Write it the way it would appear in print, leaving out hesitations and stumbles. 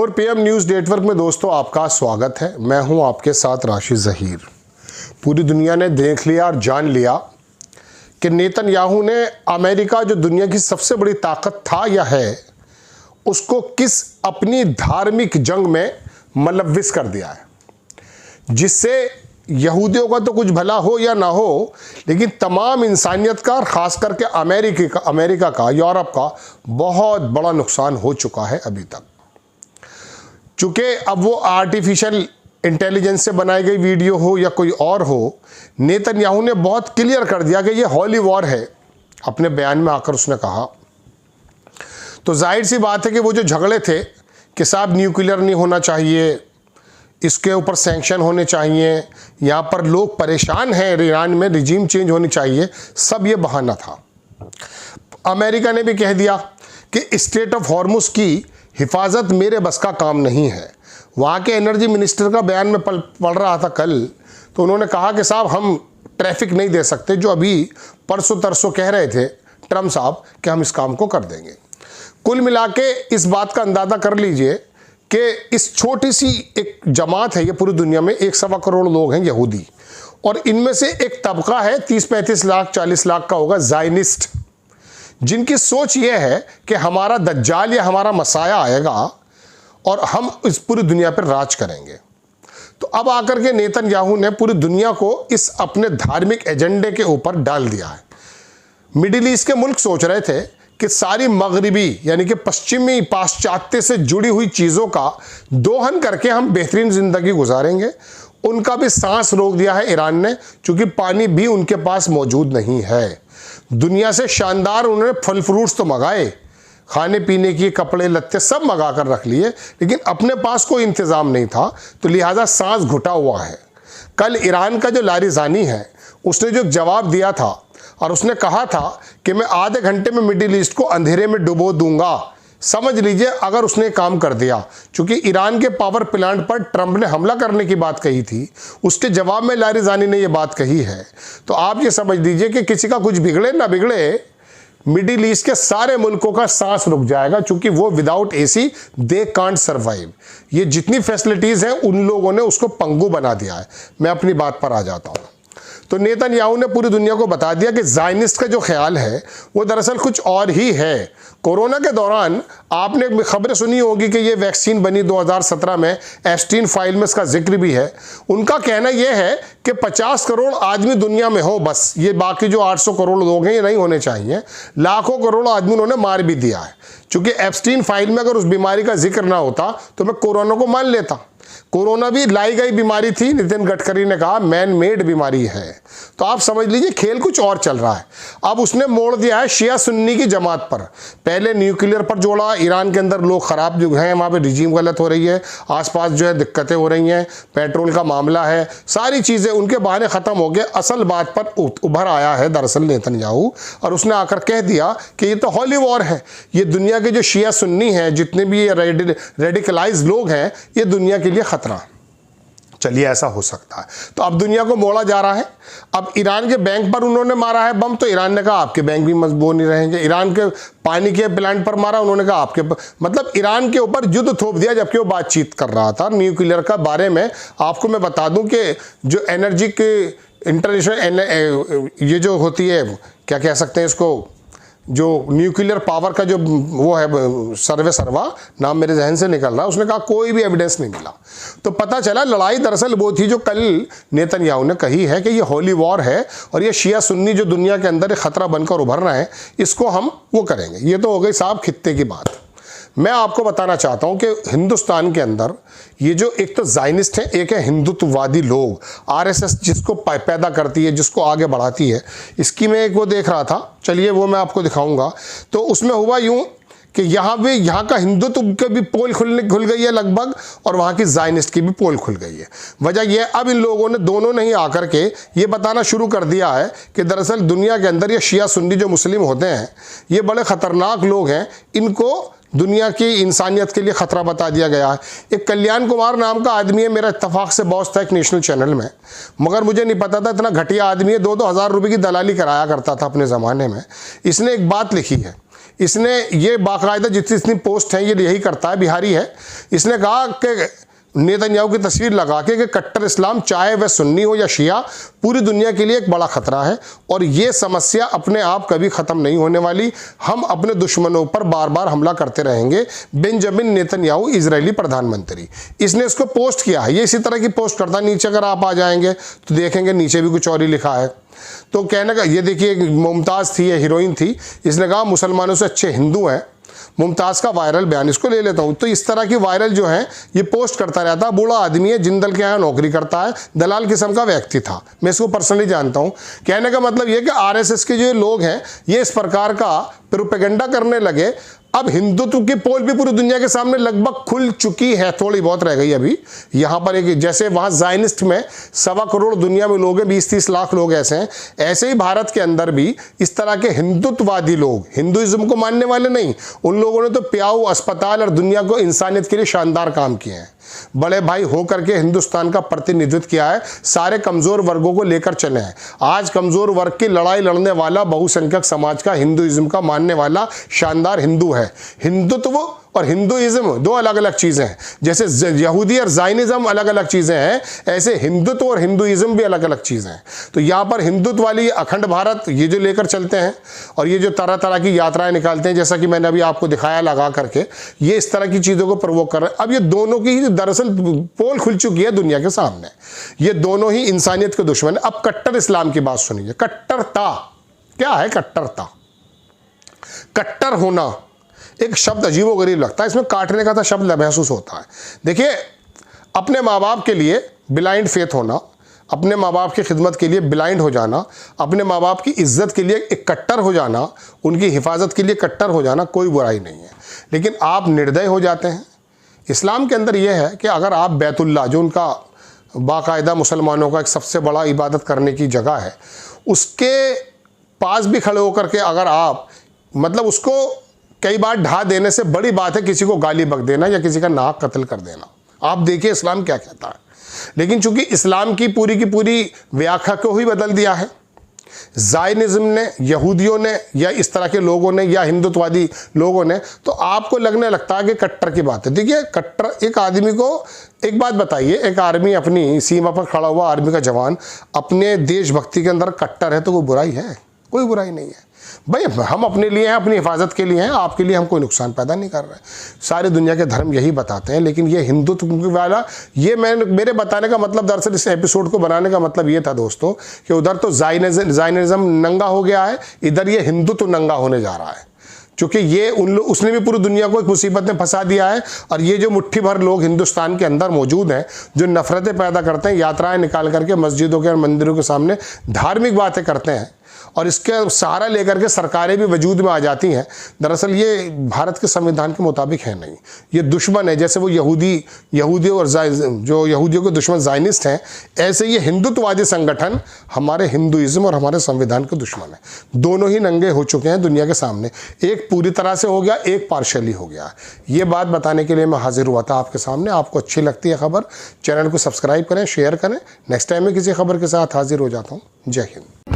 4 PM news network में दोस्तों आपका स्वागत है। मैं हूं आपके साथ राशिद ज़हीर। पूरी दुनिया ने देख लिया और जान लिया कि नेतन्याहू ने अमेरिका जो दुनिया की सबसे बड़ी ताकत था या है, उसको किस अपनी धार्मिक जंग में मुलव्विस कर दिया है, जिससे यहूदियों का तो कुछ भला हो या ना हो, लेकिन तमाम इंसानियत का और ख़ास करके अमेरिका का, यूरोप का बहुत बड़ा नुकसान हो चुका है अभी तक। चूँकि अब वो आर्टिफिशियल इंटेलिजेंस से बनाई गई वीडियो हो या कोई और हो, नेतन्याहू ने बहुत क्लियर कर दिया कि ये हॉली वॉर है। अपने बयान में आकर उसने कहा, तो जाहिर सी बात है कि वो जो झगड़े थे कि साहब न्यूक्लियर नहीं होना चाहिए, इसके ऊपर सैंक्शन होने चाहिए, यहाँ पर लोग परेशान हैं, ईरान में रिजीम चेंज होनी चाहिए, सब ये बहाना था। अमेरिका ने भी कह दिया कि स्टेट ऑफ हॉर्मुज की हिफाजत मेरे बस का काम नहीं है। वहाँ के एनर्जी मिनिस्टर का बयान में पढ़ रहा था कल, तो उन्होंने कहा कि साहब हम ट्रैफिक नहीं दे सकते, जो अभी परसों तरसों कह रहे थे ट्रम्प साहब कि हम इस काम को कर देंगे। कुल मिला के इस बात का अंदाज़ा कर लीजिए कि इस छोटी सी एक जमात है, ये पूरी दुनिया में 1.25 करोड़ लोग हैं यहूदी, और इनमें से एक तबका है 30-35 लाख 40 लाख का होगा ज़ायनिस्ट, जिनकी सोच ये है कि हमारा दज्जाल या हमारा मसाया आएगा और हम इस पूरी दुनिया पर राज करेंगे। तो अब आकर के नेतन्याहू ने पूरी दुनिया को इस अपने धार्मिक एजेंडे के ऊपर डाल दिया है। मिडिल ईस्ट के मुल्क सोच रहे थे कि सारी मगरिबी यानी कि पश्चिमी पाश्चात्य से जुड़ी हुई चीज़ों का दोहन करके हम बेहतरीन ज़िंदगी गुजारेंगे। उनका भी सांस रोक दिया है ईरान ने, चूँकि पानी भी उनके पास मौजूद नहीं है। दुनिया से शानदार उन्होंने फल फ्रूट्स तो मंगाए, खाने पीने की, कपड़े लत्ते सब मंगा कर रख लिए, लेकिन अपने पास कोई इंतज़ाम नहीं था, तो लिहाजा सांस घुटा हुआ है। कल ईरान का जो लारिजानी है, उसने जो जवाब दिया था और उसने कहा था कि मैं आधे घंटे में मिडिल ईस्ट को अंधेरे में डुबो दूंगा। समझ लीजिए अगर उसने काम कर दिया, क्योंकि ईरान के पावर प्लांट पर ट्रंप ने हमला करने की बात कही थी, उसके जवाब में लारिजानी ने यह बात कही है, तो आप ये समझ लीजिए कि किसी का कुछ बिगड़े ना बिगड़े, मिडिल ईस्ट के सारे मुल्कों का सांस रुक जाएगा, क्योंकि वो without AC they can't survive. ये जितनी फैसिलिटीज़ हैं उन लोगों ने उसको पंगु बना दिया है। मैं अपनी बात पर आ जाता हूँ। तो नेतन्याहू ने पूरी दुनिया को बता दिया कि ज़ायनिस्ट का जो ख्याल है वो दरअसल कुछ और ही है। कोरोना के दौरान आपने खबरें सुनी होगी कि ये वैक्सीन बनी 2017 में, एप्स्टीन फाइल में इसका जिक्र भी है। उनका कहना यह है कि 50 करोड़ आदमी दुनिया में हो बस, ये बाकी जो 800 करोड़ लोग हैं ये नहीं होने चाहिए। लाखों करोड़ आदमी उन्होंने मार भी दिया है, क्योंकि एप्स्टीन फाइल में अगर उस बीमारी का जिक्र ना होता तो मैं कोरोना को मान लेता। कोरोना भी लाई गई बीमारी थी, नितिन गडकरी ने कहा मैन मेड बीमारी है। तो आप समझ लीजिए खेल कुछ और चल रहा है। अब उसने मोड़ दिया है शिया सुन्नी की जमात पर। पहले न्यूक्लियर पर जोड़ा, ईरान के अंदर लोग ख़राब जो हैं, वहाँ पे रिजीम गलत हो रही है, आसपास जो है दिक्कतें हो रही हैं, पेट्रोल का मामला है, सारी चीज़ें उनके बहाने ख़त्म हो गए। असल बात पर उभर आया है दरअसल नेतन्याहू, और उसने आकर कह दिया कि ये तो हॉली वॉर है, ये दुनिया के जो शिया सुन्नी हैं, जितने भी ये रेडिकलाइज लोग हैं, ये दुनिया के लिए खतरा। चलिए ऐसा हो सकता है, तो अब दुनिया को मोड़ा जा रहा है। अब ईरान के बैंक पर उन्होंने मारा है बम, तो ईरान ने कहा आपके बैंक भी मजबूत नहीं रहेंगे। ईरान के पानी के प्लांट पर मारा, उन्होंने कहा आपके, मतलब ईरान के ऊपर युद्ध थोप दिया, जबकि वो बातचीत कर रहा था न्यूक्लियर का बारे में। आपको मैं बता दूं कि जो एनर्जी के इंटरनेशनल ये जो होती है, क्या कह सकते हैं इसको, जो न्यूक्लियर पावर का जो वो है सर्वा नाम मेरे जहन से निकल रहा, उसने कहा कोई भी एविडेंस नहीं मिला। तो पता चला लड़ाई दरअसल वो थी जो कल नेतन्याहू ने कही है कि ये हॉली वॉर है, और ये शिया सुन्नी जो दुनिया के अंदर एक खतरा बनकर उभर रहा है, इसको हम वो करेंगे। ये तो हो गई साहब खित्ते की बात। मैं आपको बताना चाहता हूं कि हिंदुस्तान के अंदर ये जो एक तो ज़ायनिस्ट है, एक है हिंदुत्ववादी लोग, आरएसएस जिसको पैदा करती है, जिसको आगे बढ़ाती है। इसकी मैं एक वो देख रहा था, चलिए वो मैं आपको दिखाऊंगा। तो उसमें हुआ यूं कि यहाँ का हिंदुत्व के भी पोल खुल गई है लगभग, और वहाँ की ज़ायनिस्ट की भी पोल खुल गई है। वजह यह अब इन लोगों ने दोनों ने ही आकर के ये बताना शुरू कर दिया है कि दरअसल दुनिया के अंदर ये शिया सुन्नी जो मुस्लिम होते हैं, ये बड़े ख़तरनाक लोग हैं, इनको दुनिया की इंसानियत के लिए ख़तरा बता दिया गया है। एक कल्याण कुमार नाम का आदमी है, मेरा इत्तफाक से बॉस था एक नेशनल चैनल में, मगर मुझे नहीं पता था इतना घटिया आदमी है। 2-2 हज़ार रुपये की दलाली कराया करता था अपने ज़माने में। इसने एक बात लिखी है, इसने ये बाकायदा जितनी पोस्ट है ये यही करता है, बिहारी है। इसने कहा कि नेतन्याहू की तस्वीर लगा के कट्टर इस्लाम चाहे वह सुन्नी हो या शिया पूरी दुनिया के लिए एक बड़ा खतरा है और ये समस्या अपने आप कभी ख़त्म नहीं होने वाली। हम अपने दुश्मनों पर बार बार हमला करते रहेंगे। बेंजामिन नेतन्याहू इजरायली प्रधानमंत्री, इसने इसको पोस्ट किया है। ये इसी तरह की पोस्ट करता है। नीचे अगर आप आ जाएंगे तो देखेंगे नीचे भी कुछ और ही लिखा है। तो कहने का ये देखिए, मुमताज़ थी, ये हीरोइन थी, इसने कहा मुसलमानों से अच्छे हिंदू हैं। मुमताज़ का वायरल बयान, इसको ले लेता हूँ। तो इस तरह की वायरल जो है ये पोस्ट करता रहता है। बूढ़ा आदमी है, जिंदल के यहाँ नौकरी करता है, दलाल किस्म का व्यक्ति था, मैं इसको पर्सनली जानता हूँ। कहने का मतलब ये कि आरएसएस के जो लोग हैं ये इस प्रकार का प्रोपेगेंडा करने लगे। अब हिंदुत्व की पोल भी पूरी दुनिया के सामने लगभग खुल चुकी है, थोड़ी बहुत रह गई अभी। यहाँ पर एक जैसे वहाँ जायनिस्ट में 1.25 करोड़ दुनिया में लोग हैं, 20-30 लाख लोग ऐसे हैं, ऐसे ही भारत के अंदर भी इस तरह के हिंदुत्ववादी लोग, हिंदुइज्म को मानने वाले नहीं, उन लोगों ने तो प्याऊ अस्पताल और दुनिया को इंसानियत के लिए शानदार काम किए हैं। बड़े भाई होकर के हिंदुस्तान का प्रतिनिधित्व किया है, सारे कमजोर वर्गों को लेकर चले हैं। आज कमजोर वर्ग की लड़ाई लड़ने वाला बहुसंख्यक समाज का, हिंदुइज्म का मानने वाला शानदार हिंदू है। हिंदुत्व और हिंदुइज्म दो अलग अलग चीज़ें हैं। जैसे यहूदी और जाइनिज्म अलग अलग चीज़ें हैं, ऐसे हिंदुत्व और हिंदुइज्म भी अलग अलग चीज़ें हैं। तो यहाँ पर हिंदुत्व वाली अखंड भारत ये जो लेकर चलते हैं और ये जो तरह तरह की यात्राएं निकालते हैं, जैसा कि मैंने अभी आपको दिखाया लगा करके, ये इस तरह की चीज़ों को प्रवोक कर रहे हैं। अब ये दोनों की ही दरअसल पोल खुल चुकी है दुनिया के सामने। ये दोनों ही इंसानियत के दुश्मन है। अब कट्टर इस्लाम की बात सुनिए। कट्टरता क्या है? कट्टरता, कट्टर होना एक शब्द अजीबोगरीब लगता है, इसमें काटने का तो शब्द महसूस होता है। देखिए, अपने माँ बाप के लिए ब्लाइंड फेथ होना, अपने माँ बाप की खिदमत के लिए ब्लाइंड हो जाना, अपने माँ बाप की इज्जत के लिए एक कट्टर हो जाना, उनकी हिफाजत के लिए कट्टर हो जाना कोई बुराई नहीं है। लेकिन आप निर्दय हो जाते हैं। इस्लाम के अंदर यह है कि अगर आप बैतुल्ला, जो उनका बाकायदा मुसलमानों का एक सबसे बड़ा इबादत करने की जगह है, उसके पास भी खड़े होकर के अगर आप मतलब उसको कई बार ढा देने से बड़ी बात है किसी को गाली बक देना या किसी का नाक कत्ल कर देना। आप देखिए इस्लाम क्या कहता है। लेकिन चूंकि इस्लाम की पूरी व्याख्या को ही बदल दिया है जायनिज्म ने, यहूदियों ने, या इस तरह के लोगों ने, या हिंदुत्ववादी लोगों ने, तो आपको लगने लगता है कि कट्टर की बात है। देखिए, कट्टर एक आदमी को एक बात बताइए, एक आर्मी अपनी सीमा पर खड़ा हुआ आर्मी का जवान अपने देशभक्ति के अंदर कट्टर है तो कोई बुराई है? कोई बुराई नहीं है भाई। हम अपने लिए हैं, अपनी हिफाजत के लिए हैं, आपके लिए हम कोई नुकसान पैदा नहीं कर रहे। सारी दुनिया के धर्म यही बताते हैं। लेकिन ये हिंदुत्व वाला, ये मेरे बताने का मतलब, दरअसल इस एपिसोड को बनाने का मतलब ये था दोस्तों कि उधर तो जाइनिज्म नंगा हो गया है, इधर ये हिंदुत्व नंगा होने जा रहा है। क्योंकि ये उसने भी पूरी दुनिया को एक मुसीबत में फंसा दिया है। और ये जो मुट्ठी भर लोग हिंदुस्तान के अंदर मौजूद हैं जो नफरतें पैदा करते हैं, यात्राएं निकाल करके मस्जिदों के और मंदिरों के सामने धार्मिक बातें करते हैं और इसके सहारा लेकर के सरकारें भी वजूद में आ जाती हैं, दरअसल ये भारत के संविधान के मुताबिक है नहीं। ये दुश्मन है। जैसे वो यहूदी और जो यहूदियों के दुश्मन जायनिस्ट हैं, ऐसे ये हिंदुत्ववादी संगठन हमारे हिंदुइज्म और हमारे संविधान के दुश्मन है। दोनों ही नंगे हो चुके हैं दुनिया के सामने। एक पूरी तरह से हो गया, एक पार्शली हो गया। ये बात बताने के लिए मैं हाजिर हुआ था आपके सामने। आपको अच्छी लगती है खबर, चैनल को सब्सक्राइब करें, शेयर करें। नेक्स्ट टाइम मैं किसी खबर के साथ हाजिर हो जाता हूँ। जय हिंद।